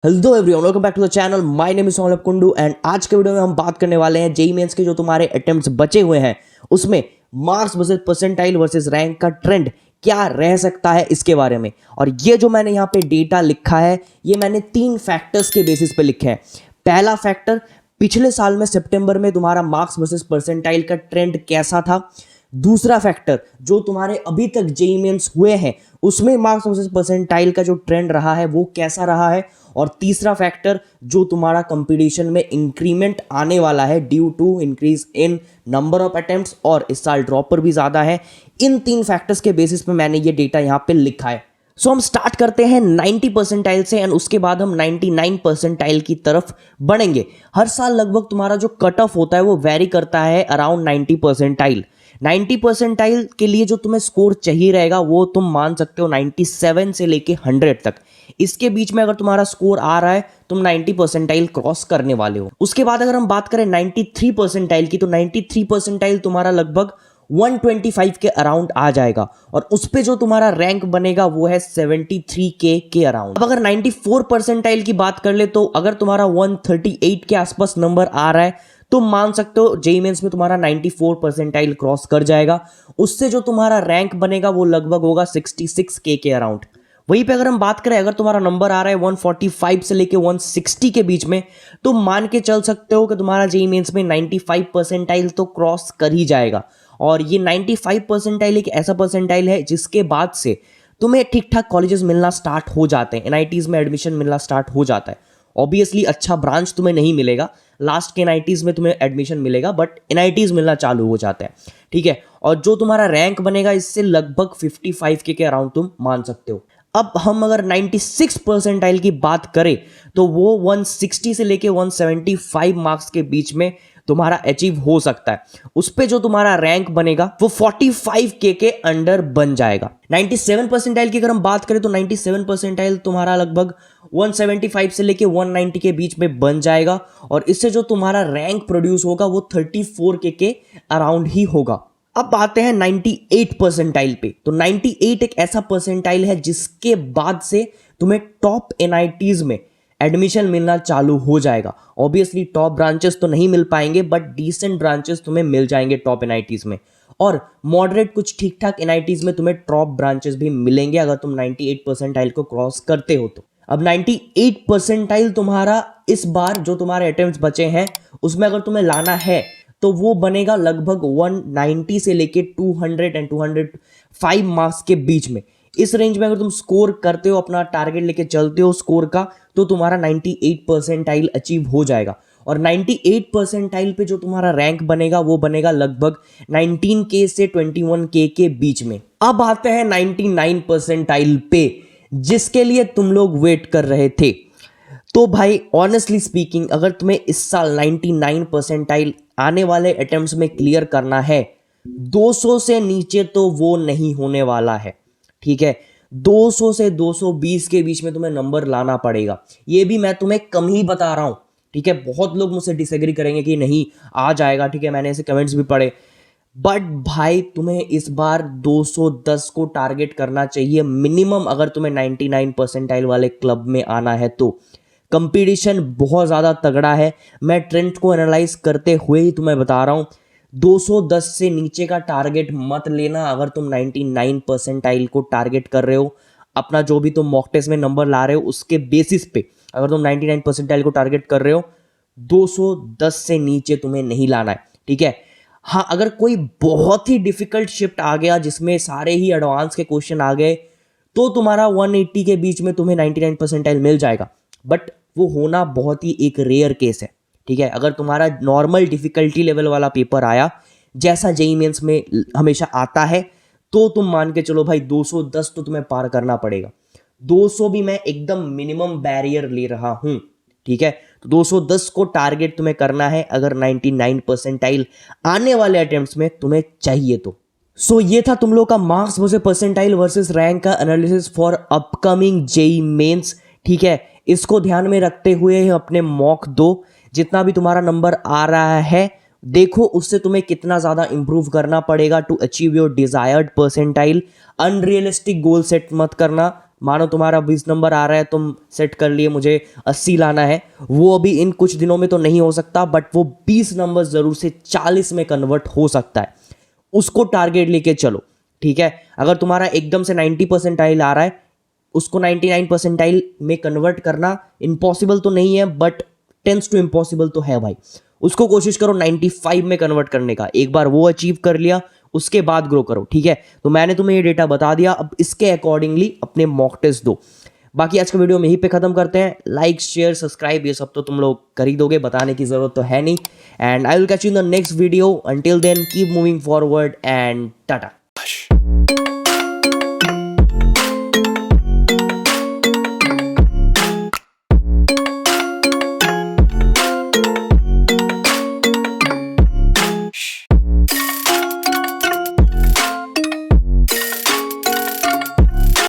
Hello everyone, welcome back to the channel. My name is Saurabh Kundu and आज के video में हम बात करने वाले हैं जेईई मेंस के जो तुम्हारे अटेम्प्ट्स बचे हुए हैं उसमें marks versus percentile versus rank का ट्रेंड क्या रह सकता है इसके बारे में। और ये जो मैंने यहाँ पे डेटा लिखा है ये मैंने 3 फैक्टर्स के बेसिस पे लिखे हैं। पहला फैक्टर, पिछले साल में सितंबर में तुम्हारा मार्क्स वर्सेस परसेंटाइल का ट्रेंड कैसा था। दूसरा फैक्टर, जो तुम्हारे अभी तक जेईई मेंस हुए हैं उसमें मार्क्स वर्सेस परसेंटाइल का जो ट्रेंड रहा है वो कैसा रहा है। और तीसरा फैक्टर, जो तुम्हारा कंपटीशन में इंक्रीमेंट आने वाला है due to increase in number of attempts और इस साल ड्रॉपर भी ज़्यादा है। इन 3 फैक्टर्स के बेसिस पे मैंने ये डेटा यहाँ पे लिखा है। सो हम स्टार्ट करते हैं 90 परसेंटाइल से एंड उसके बाद हम 99 परसेंटाइल की तरफ बढ़ेंगे। हर साल लगभग तुम्हारा जो कट ऑफ होता है वो वेरी करता है अराउंड 90 परसेंटाइल। 90 परसेंटाइल के लिए जो तुम्हें स्कोर चाहिए रहेगा वो तुम मान सकते हो 97 से लेके 100 तक। इसके बीच में अगर तुम्हारा स्कोर आ रहा है तुम 90 परसेंटाइल क्रॉस करने वाले हो। उसके बाद अगर हम बात करें 93 परसेंटाइल की तो 93 परसेंटाइल तुम्हारा लगभग 125 के अराउंड आ जाएगा और उस पे जो तुम्हारा रैंक बनेगा वो है 73K के अराउंड। अब अगर 94 परसेंटाइल की बात कर ले तो अगर तुम्हारा 138 के आसपास नंबर आ रहा है तो मान सकते हो जेईई मेंस में तुम्हारा 94 परसेंटाइल क्रॉस कर जाएगा। उससे जो तुम्हारा रैंक बनेगा वो लगभग होगा 66K के अराउंड। वहीं पे अगर हम बात करें, अगर तुम्हारा नंबर आ रहा है 145 से लेके 160 के बीच में तो मान के चल सकते हो कि तुम्हारा जेईई मेंस में 95 परसेंटाइल तो क्रॉस कर ही जाएगा। और ये 95 परसेंटाइल एक ऐसा परसेंटाइल है जिसके बाद से तुम्हें ठीक ठाक कॉलेजेस मिलना स्टार्ट हो जाते हैं, एनआईटीज में एडमिशन मिलना स्टार्ट हो जाता है। ऑब्वियसली अच्छा ब्रांच तुम्हें नहीं मिलेगा, लास्ट के एनआईटीज में तुम्हें एडमिशन मिलेगा बट एनआईटीज मिलना चालू हो जाता है, ठीक है। और जो तुम्हारा रैंक बनेगा इससे लगभग 55K के अराउंड तुम मान सकते हो। अब हम अगर 96 परसेंटाइल की बात करें तो वो 160 से लेके 175 मार्क्स के बीच में तुम्हारा अचीव हो सकता है। उस पे जो तुम्हारा रैंक बनेगा वो 45K के अंडर बन जाएगा। 97 परसेंटाइल की अगर हम बात करें तो 97 परसेंटाइल तुम्हारा लगभग 175 से लेके 190 के बीच में बन जाएगा और इससे जो तुम्हारा रैंक प्रोड्यूस होगा वो 34K के अराउंड ही होगा। अब आते हैं 98 परसेंटाइल पे। तो 98 एक ऐसा परसेंटाइल है जिसके बाद से तुम्हें टॉप एनआईटीज में एडमिशन मिलना चालू हो जाएगा। ऑब्वियसली टॉप ब्रांचेस तो नहीं मिल पाएंगे बट डिसेंट ब्रांचेस तुम्हें मिल जाएंगे टॉप एनआईटीज में, और मॉडरेट कुछ ठीक ठाक एनआईटीज में तुम्हें टॉप ब्रांचेस भी मिलेंगे अगर तुम 98 परसेंटाइल को क्रॉस करते हो तो। अब 98 परसेंटाइल तुम्हारा इस बार जो तुम्हारे अटेम्प्ट्स बचे हैं उसमें अगर तुम्हें लाना है तो वो बनेगा लगभग 190 से लेके 200 एंड 205 मार्क्स के बीच में। इस रेंज में अगर तुम स्कोर करते हो, अपना टारगेट लेके चलते हो स्कोर का, तो तुम्हारा 98 परसेंटाइल अचीव हो जाएगा। और 98 परसेंटाइल पे जो तुम्हारा रैंक बनेगा वो बनेगा लगभग 19K से 21K के बीच में। अब आते हैं 99 परसेंटाइल पे जिसके लिए तुम लोग वेट कर रहे थे। तो भाई ऑनेस्टली स्पीकिंग, अगर तुम्हें इस साल 99 परसेंटाइल आने वाले अटेम्प्ट्स में क्लियर करना है, 200 से नीचे तो वो नहीं होने वाला है, ठीक है। 200 से 220 के बीच में तुम्हें नंबर लाना पड़ेगा। ये भी मैं तुम्हें कम ही बता रहा हूं, ठीक है। बहुत लोग मुझसे डिसएग्री करेंगे कि नहीं आ जाएगा, ठीक है, मैंने ऐसे कमेंट्स भी पढ़े, बट भाई तुम्हें इस बार 210 को टारगेट करना चाहिए मिनिमम अगर तुम्हें 99 परसेंटाइल वाले क्लब में आना है तो। कंपटीशन बहुत ज़्यादा तगड़ा है, मैं ट्रेंड को एनालाइज करते हुए ही तुम्हें बता रहा हूँ। 210 से नीचे का टारगेट मत लेना अगर तुम 99 परसेंटाइल को टारगेट कर रहे हो। अपना जो भी तुम मॉक टेस्ट में नंबर ला रहे हो उसके बेसिस पे अगर तुम 99 परसेंटाइल को टारगेट कर रहे हो, 210 से नीचे तुम्हें नहीं लाना है, ठीक है। हाँ, अगर कोई बहुत ही डिफिकल्ट शिफ्ट आ गया जिसमें सारे ही एडवांस के क्वेश्चन आ गए तो तुम्हारा 180 के बीच में तुम्हें 99 परसेंटाइल मिल जाएगा, बट वो होना बहुत ही एक रेयर केस है, ठीक है। अगर तुम्हारा नॉर्मल डिफिकल्टी लेवल वाला पेपर आया जैसा जेईई मेंस में हमेशा आता है तो तुम मान के चलो भाई 210 तो तुम्हें पार करना पड़ेगा। 200 भी मैं एकदम मिनिमम बैरियर ले रहा हूं, ठीक है। तो 210 को टारगेट तुम्हें करना है अगर 99 परसेंटाइल आने वाले अटेम्प्ट्स में तुम्हें चाहिए तो। सो ये था तुम लोग का marks versus percentile versus rank का analysis for upcoming JEE mains, ठीक है। इसको ध्यान में रखते हुए अपने मॉक दो, जितना भी तुम्हारा नंबर आ रहा है देखो उससे तुम्हें कितना ज़्यादा इंप्रूव करना पड़ेगा to achieve your desired percentile. Unrealistic goal set मत करना, मानो तुम्हारा 20 नंबर आ रहा है, तुम सेट कर लिए मुझे 80 लाना है, वो अभी इन कुछ दिनों में तो नहीं हो सकता, बट वो 20 नंबर ज़रूर से 40 में कन्वर्ट हो सकता है। उसको टारगेट लेके चलो, ठीक है। अगर तुम्हारा एकदम से 90 परसेंटाइल आ रहा है, उसको 99 परसेंटाइल में कन्वर्ट करना इम्पॉसिबल तो नहीं है, बट टेंस टू इम्पॉसिबल तो है भाई। उसको कोशिश करो 95 में कन्वर्ट करने का। एक बार वो अचीव कर लिया, उसके बाद ग्रो करो, ठीक है। तो मैंने तुम्हें ये डेटा बता दिया, अब इसके अकॉर्डिंगली अपने मॉक टेस्ट दो। बाकी आज का वीडियो में यहीं पे खत्म करते हैं। लाइक, शेयर, सब्सक्राइब ये सब तो तुम लोग कर ही दोगे, बताने की जरूरत तो है नहीं। And I will catch you in the next video. Until then keep moving forward and Tata.